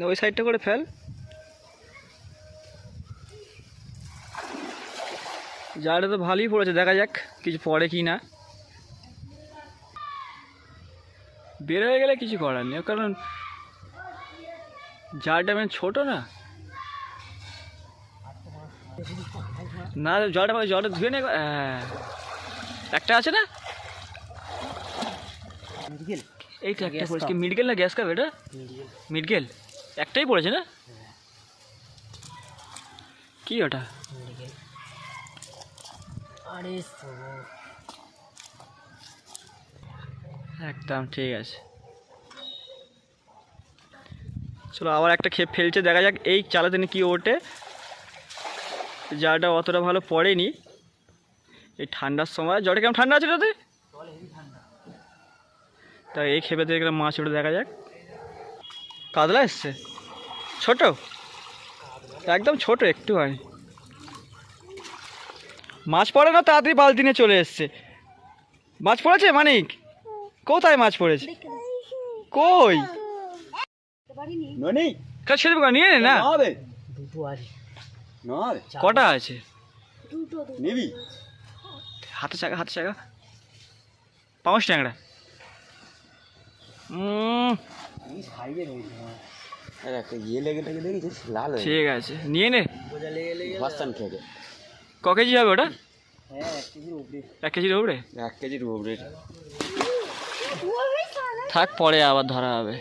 ওই সাইডটা করে ফেল। জালটা তো ভালোই পড়েছে, দেখা যাক কিছু পড়ে কি না। বের হয়ে গেলে কিছু করার নেই, কারণ জালটা মানে ছোট না। না জলটা ধুয়ে নে। একটা আছে না, এইটা একটা পড়েছে। কি মিডগেল না গ্যাস কাপ? এটা মিডগেল একটাই পড়েছে না? কি ওটা? একদম ঠিক আছে। চলো আবার একটা খেপ ফেলছে, দেখা যাক এই চালাতে কি ওঠে। জালটা অতটা ভালো পড়েনি এই ঠান্ডার সময়। জলটা কেমন ঠান্ডা আছে তাতে? তাই এই খেপে দেখলে মাছ ওঠে, দেখা যাক। কাতলা এসছে ছোট, একদম ছোট একটু হয়। মাছ পড়ে না, তাড়াতাড়ি বালতি নিয়ে চলে এসছে। মাছ পড়েছে মানিক? কোথায় মাছ পড়েছে? কই ছেড়ে নিয়ে নে না। কটা আছে? নিবি হাতে চাকা, হাতে চাকা। পাউস ট্যাংরা। ঠিক আছে নিয়ে নে। ক কেজি হবে ওটা? 1 কেজির উপরে। 1 কেজির উপরে থাক, পরে আবার ধরা হবে।